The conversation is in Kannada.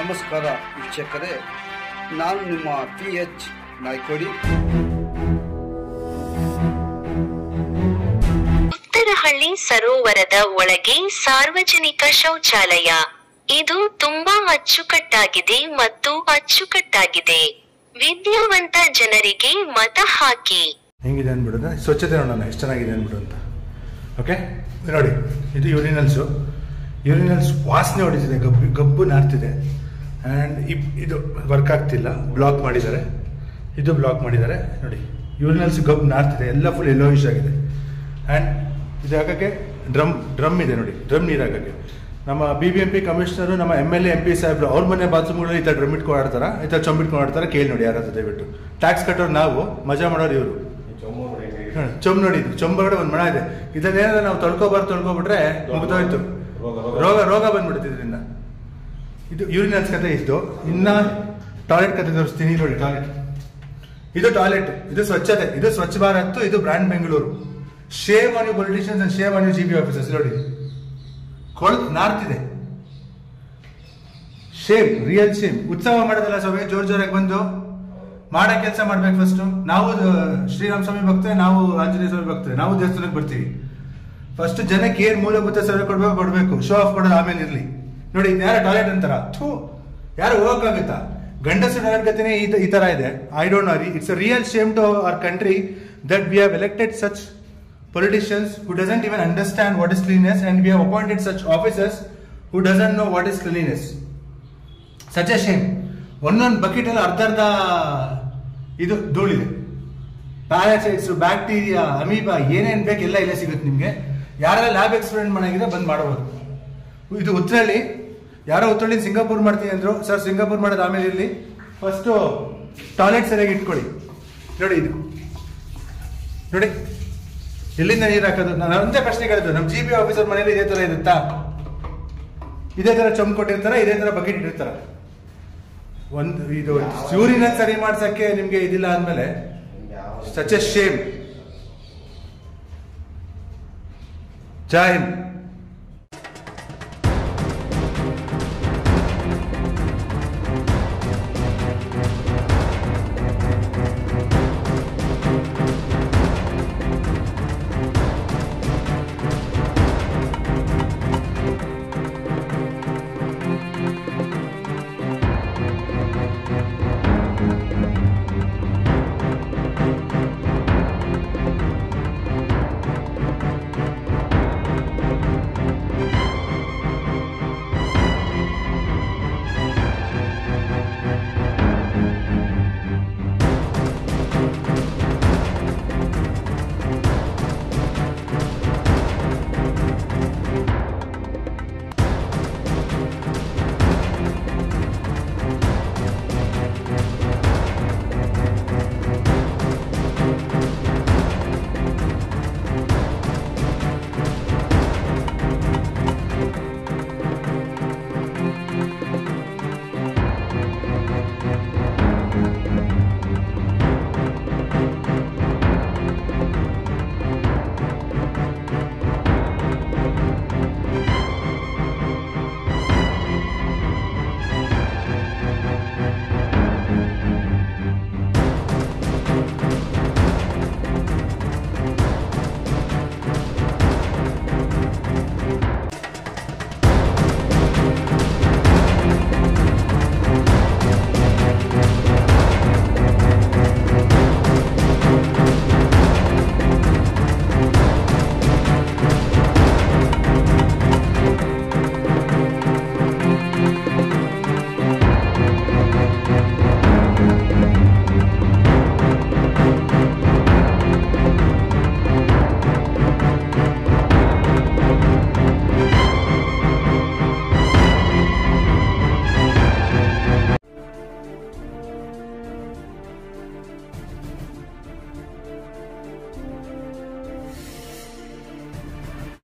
ನಮಸ್ಕಾರ ವೀಕ್ಷಕರೇ, ನಾನು ನಿಮ್ಮ PH ನಾಯ್ಕೋಡಿ. ಉತ್ತರಹಳ್ಳಿ ಸರೋವರದ ಒಳಗೆ ಸಾರ್ವಜನಿಕ ಶೌಚಾಲಯ. ಇದು ತುಂಬಾ ಅಚ್ಚುಕಟ್ಟಾಗಿದೆ ಮತ್ತು ಅಚ್ಚುಕಟ್ಟಾಗಿದೆ. ವಿದ್ಯಾವಂತ ಜನರಿಗೆ ಮತ ಹಾಕಿ. ಹೆಂಗಿದೆ ಅಂದ್ಬಿಡೋದು, ಸ್ವಚ್ಛತೆ ನೋಡೋಣ ಎಷ್ಟು ಚೆನ್ನಾಗಿದೆ ಅಂದ್ಬಿಡು ಅಂತ. ಓಕೆ ನೋಡಿ, ಇದು ಯೂರಿನಲ್ಸ್ ವಾಸನೆ ಹೊಡಿತಿದೆ, ಗಬ್ಬು ನಾರ್ತಿದೆ. ಆ್ಯಂಡ್ ಇದು ವರ್ಕ್ ಆಗ್ತಿಲ್ಲ, ಬ್ಲಾಕ್ ಮಾಡಿದ್ದಾರೆ. ಇದು ಬ್ಲಾಕ್ ಮಾಡಿದ್ದಾರೆ ನೋಡಿ. ಯೂರಿನಲ್ಸ್ ಗಬ್ಬು ನಾರ್ತಿದೆ, ಎಲ್ಲ ಫುಲ್ ಯೆಲ್ಲೋಯಿಶ್ ಆಗಿದೆ. ಆ್ಯಂಡ್ ಇದು ಹಾಕೋಕ್ಕೆ ಡ್ರಮ್ ಇದೆ ನೋಡಿ, ಡ್ರಮ್ ನೀರು ಹಾಕೋಕ್ಕೆ. ನಮ್ಮ BBMP ಕಮಿಷನರು, ನಮ್ಮ MLA MP ಸಾಹೇಬ್ರು ಅವ್ರ ಮನೆ ಬಾತ್ರೂಮ್ಗಳು ಈ ಥರ ಡ್ರಮ್ ಇಟ್ಕೊಂಡು ಆಡ್ತಾರೆ, ಈ ಥರ ಚೊಂಬ್ ಇಟ್ಕೊಂಡು ಆಡ್ತಾರೆ. ಕೇಳಿ ನೋಡಿ ಯಾರಾದ್ರು ದಯವಿಟ್ಟು. ಟ್ಯಾಕ್ಸ್ ಕಟ್ಟೋರು ನಾವು, ಮಜಾ ಮಾಡೋರು ಇವರು. ಚೊಂಬ್ ನೋಡಿ, ಇದು ಚೊಂಬಗಡೆ ಒಂದು ಮಣ ಇದೆ. ಇದನ್ನೇನಾದ್ರೆ ನಾವು ತೊಳ್ಕೊಬಿಟ್ರೆ ಮುಗಿದೋಯ್ತು, ರೋಗ ಬಂದ್ಬಿಡುತ್ತೆ ಇದರಿಂದ. ಇದು ಯೂರಿನಲ್ಸ್ ಕತೆ ಇತ್ತು. ಇನ್ನ ಟಾಯ್ಲೆಟ್ ಕತೆ ತೋರಿಸ್ತೀನಿ ನೋಡಿ. ಇದು ಟಾಯ್ಲೆಟ್, ಇದು ಸ್ವಚ್ಛತೆ, ಇದು ಸ್ವಚ್ಛ ಭಾರತ್, ಇದು brand Bengaluru. Shame on you politicians and shame on you GB officers. ನೋಡಿ ನಾರ್ತಿದೆ, ಶೇಮ್, ರಿಯಲ್ ಶೇಮ್. ಉತ್ಸವ ಮಾಡೋದಲ್ಲ ಸ್ವಾಮಿ, ಜೋರಾಗಿ ಬಂದು ಮಾಡೋ ಕೆಲಸ ಮಾಡ್ಬೇಕು. ಫಸ್ಟ್ ನಾವು ಶ್ರೀರಾಮ ಸ್ವಾಮಿ ಭಕ್ತರೆ, ನಾವು ಆಂಜನೇಯ ಸ್ವಾಮಿ ಭಕ್ತರೆ, ನಾವು ದೇವಸ್ಥಾನಕ್ಕೆ ಬರ್ತೀವಿ. ಫಸ್ಟ್ ಜನಕ್ಕೆ ಏನ್ ಮೂಲಭೂತ ಸೇವೆ ಕೊಡ್ಬೇಕು, ಶೋ ಆಫ್ ಕೊಡೋದು ಆಮೇಲೆ ಇರ್ಲಿ. ನೋಡಿ ಯಾರ ಟಾಯ್ಲೆಟ್ ಅಂತಾರ, ಯಾರು ಹೋಗಕ್ಕಾಗುತ್ತಾ? ಗಂಡಸರು ಟಾಯ್ಲೆಟ್ ಈ ತರ ಇದೆ. I don't know, it's a real shame to our country that we have elected such politicians who doesn't even understand what is cleanliness, and we have appointed such officers who doesn't know what is cleanliness. Such a shame. ಒಂದೊಂದು ಬಕೆಟ್ ಅಲ್ಲಿ ಅರ್ಧ ಇದು ಧೂಳಿದೆ. ಪ್ಯಾರಾಸೈಟ್ಸ್, ಬ್ಯಾಕ್ಟೀರಿಯಾ, ಅಮೀಬಾ, ಏನೇನ್ ಬೇಕು ಎಲ್ಲ ಇಲ್ಲೇ ಸಿಗುತ್ತೆ ನಿಮ್ಗೆ. ಯಾರೆಲ್ಲ ಲ್ಯಾಬ್ ಎಕ್ಸ್ಪೆರಿಮೆಂಟ್ ಮಾಡಾಗಿದೆ ಬಂದ್ ಮಾಡಬಹುದು. ಇದು ಉತ್ತರಳ್ಳಿ, ಯಾರೋ ಉತ್ತರಳ್ಳಿ ಸಿಂಗಾಪುರ್ ಮಾಡ್ತೀನಿ ಅಂದ್ರು. ಸರ್ ಸಿಂಗಾಪುರ್ ಮಾಡೋದು ಆಮೇಲೆ ಇರಲಿ, ಫಸ್ಟ್ ಟಾಯ್ಲೆಟ್ ಸರಿಯಾಗಿ ಇಟ್ಕೊಳ್ಳಿ. ನೋಡಿ ಇದು ನೋಡಿ, ಎಲ್ಲಿಂದ ನೀರು ಹಾಕೋದು? ನಾನು ಒಂದೇ ಪ್ರಶ್ನೆ ಕೇಳಿದ್ದು, ನಮ್ಮ GB ಆಫೀಸರ್ ಮನೇಲಿ ಇದೇ ತರ ಇರುತ್ತಾ? ಇದೇ ತರ ಚೊಂಬ್ ಕೊಟ್ಟಿರ್ತಾರ, ಇದೇ ತರ ಬಕೆಟ್ ಇಟ್ಟಿರ್ತಾರ. ಒಂದು ಇದು ಯೂರಿನಲ್ ಸರಿ ಮಾಡ್ಸಕ್ಕೆ ನಿಮ್ಗೆ ಇದಿಲ್ಲ ಅಂದ್ಮೇಲೆ such A Shem. Jai Hind.